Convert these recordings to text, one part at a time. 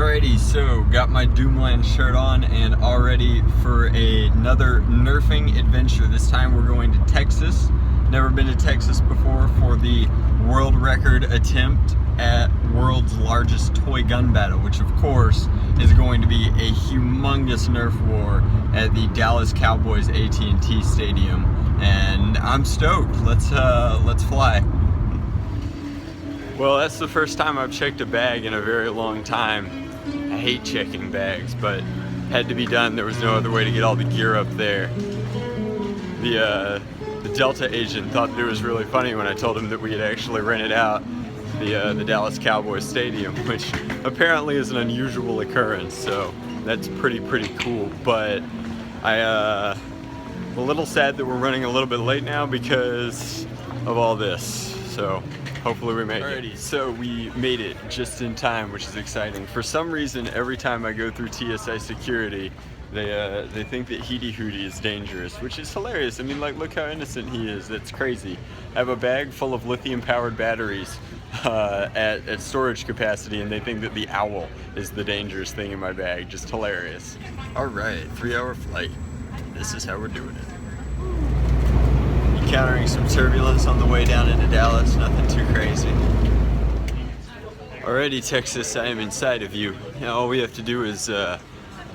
Alrighty, so got my Doomland shirt on and all ready for another Nerfing adventure. This time we're going to Texas. Never been to Texas before for the world record attempt at world's largest toy gun battle, which of course is going to be a humongous Nerf war at the Dallas Cowboys At&T Stadium. And I'm stoked. Let's fly. Well, that's the first time I've checked a bag in a very long time. I hate checking bags, but had to be done. There was no other way to get all the gear up there. The Delta agent thought that it was really funny when I told him that we had actually rented out the Dallas Cowboys Stadium, which apparently is an unusual occurrence, so that's pretty cool. But I'm a little sad that we're running a little bit late now because of all this. So hopefully we make it. Alrighty, so we made it just in time, which is exciting. For some reason, every time I go through TSA security, they think that Heedy Hootie is dangerous, which is hilarious. I mean, like, look how innocent he is. That's crazy. I have a bag full of lithium-powered batteries at storage capacity, and they think that the owl is the dangerous thing in my bag. Just hilarious. Alright, 3-hour flight. This is how we're doing it. Encountering some turbulence on the way down into Dallas, nothing too crazy. Alrighty, Texas, I am inside of you. Now all we have to do is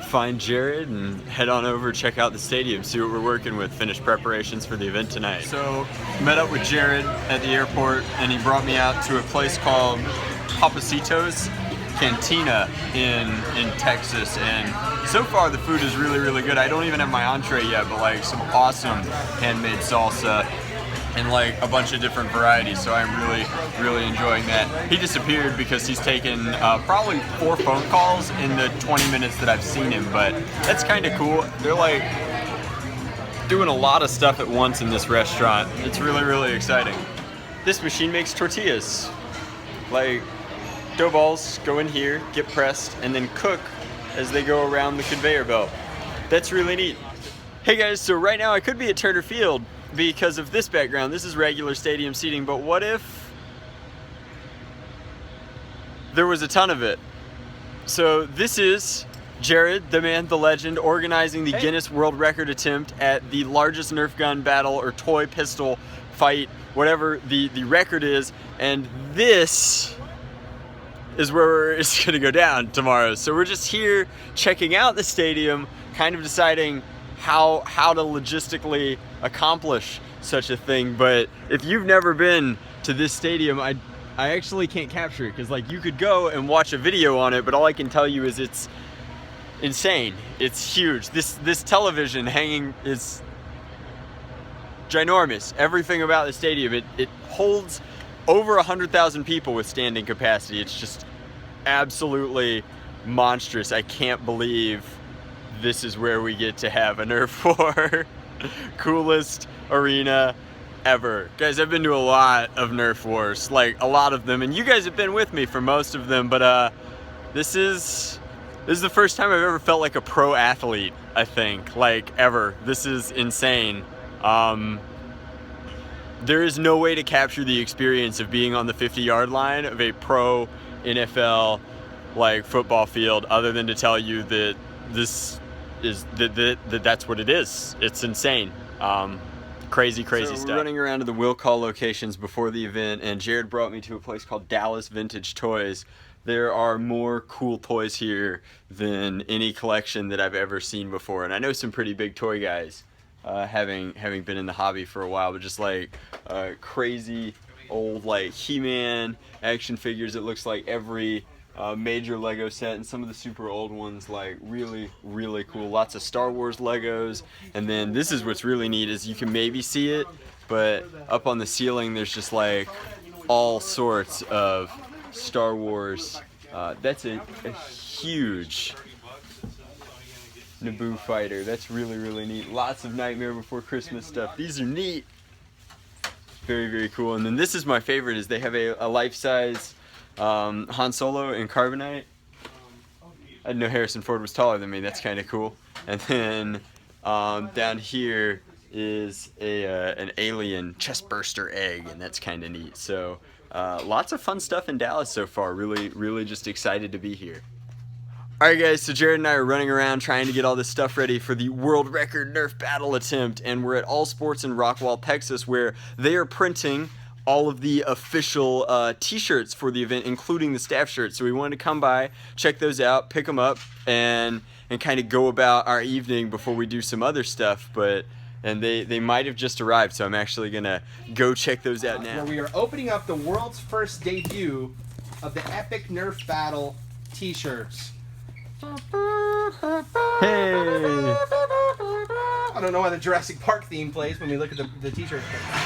find Jared and head on over, check out the stadium, see what we're working with, finish preparations for the event tonight. So, met up with Jared at the airport, and he brought me out to a place called Papacito's Cantina in Texas, and so far the food is really good. I don't even have my entree yet, but like some awesome handmade salsa and like a bunch of different varieties, so I'm really enjoying that. He disappeared because he's taken probably 4 phone calls in the 20 minutes that I've seen him, but that's kind of cool. They're like doing a lot of stuff at once in this restaurant. It's really exciting. This machine makes tortillas. Like, dough balls go in here, get pressed, and then cook as they go around the conveyor belt. That's really neat. Hey guys, so right now I could be at Turner Field because of this background. This is regular stadium seating, but what if there was a ton of it? So this is Jared, the man, the legend, organizing the Guinness World Record attempt at the largest Nerf gun battle or toy pistol fight, whatever the record is, and this is where it's gonna go down tomorrow. So we're just here checking out the stadium, kind of deciding how to logistically accomplish such a thing. But if you've never been to this stadium, I actually can't capture it, because like you could go and watch a video on it, but all I can tell you is it's insane. It's huge. This television hanging is ginormous. Everything about the stadium, it holds over 100,000 people with standing capacity. It's just absolutely monstrous. I can't believe this is where we get to have a Nerf war. Coolest arena ever. Guys, I've been to a lot of Nerf wars, like a lot of them, and you guys have been with me for most of them, but this is the first time I've ever felt like a pro athlete, I think, like ever. This is insane. There is no way to capture the experience of being on the 50-yard line of a pro NFL like football field, other than to tell you that this is that's what it is. It's insane. Crazy stuff. We're running around to the will call locations before the event, and Jared brought me to a place called Dallas Vintage Toys. There are more cool toys here than any collection that I've ever seen before, and I know some pretty big toy guys, having been in the hobby for a while, but just like crazy old like He-Man action figures. It looks like every major Lego set, and some of the super old ones, like really cool. Lots of Star Wars Legos, and then this is what's really neat is you can maybe see it, but up on the ceiling there's just like all sorts of Star Wars. That's a huge Naboo fighter. That's really neat. Lots of Nightmare Before Christmas stuff. These are neat. Very cool. And then this is my favorite, is they have a life-size Han Solo in carbonite. I didn't know Harrison Ford was taller than me. That's kind of cool. And then down here is an alien chest burster egg, and that's kind of neat. So lots of fun stuff in Dallas so far. Really just excited to be here. Alright guys, so Jared and I are running around trying to get all this stuff ready for the world record Nerf battle attempt, and we're at All Sports in Rockwall, Texas, where they are printing all of the official t-shirts for the event, including the staff shirts. So we wanted to come by, check those out, pick them up, and kind of go about our evening before we do some other stuff. And they might have just arrived, so I'm actually gonna go check those out now. Where we are opening up the world's first debut of the epic Nerf battle t-shirts. Hey! I don't know why the Jurassic Park theme plays when we look at the t-shirt.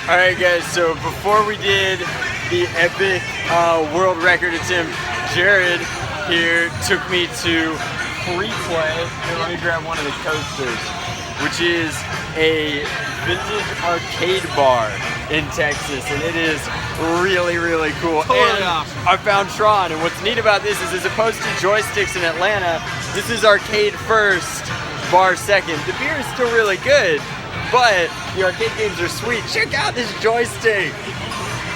Alright guys, so before we did the epic world record attempt, Jared here took me to Free Play. Here, let me grab one of the coasters, which is a vintage arcade bar in Texas, and it is really, really cool. Totally and awesome. I found Tron, and what's neat about this is, as opposed to joysticks in Atlanta, this is arcade first, bar second. The beer is still really good, but the arcade games are sweet. Check out this joystick.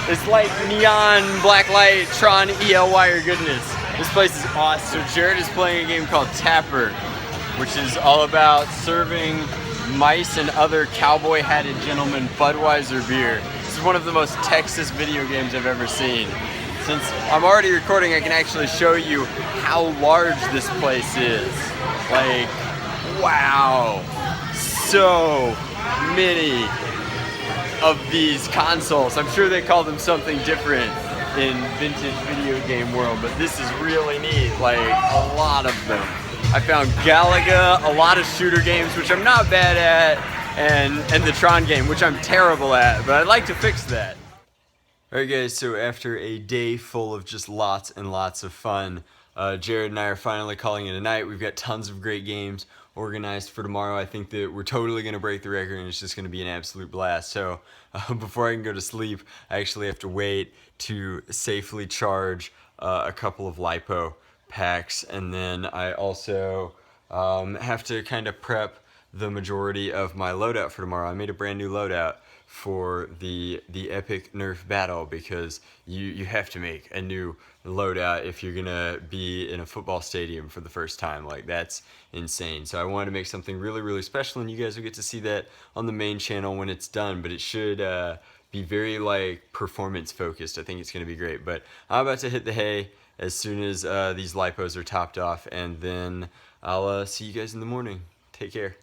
It's like neon black light Tron EL wire goodness. This place is awesome. So Jared is playing a game called Tapper, which is all about serving mice and other cowboy hatted gentlemen Budweiser beer. This is one of the most Texas video games I've ever seen. Since I'm already recording, I can actually show you how large this place is. Like, wow, so many of these consoles. I'm sure they call them something different in vintage video game world, but this is really neat, like a lot of them. I found Galaga, a lot of shooter games, which I'm not bad at, and the Tron game, which I'm terrible at, but I'd like to fix that. Alright guys, so after a day full of just lots and lots of fun, Jared and I are finally calling it a night. We've got tons of great games organized for tomorrow. I think that we're totally going to break the record, and it's just going to be an absolute blast. So before I can go to sleep, I actually have to wait to safely charge a couple of LiPo packs, and then I also have to kind of prep the majority of my loadout for tomorrow. I made a brand new loadout for the epic Nerf battle, because you have to make a new loadout if you're gonna be in a football stadium for the first time. Like, that's insane. So I wanted to make something really, really special, and you guys will get to see that on the main channel when it's done, but it should be very like performance focused. I think it's gonna be great. But I'm about to hit the hay as soon as these LiPos are topped off, and then I'll see you guys in the morning. Take care.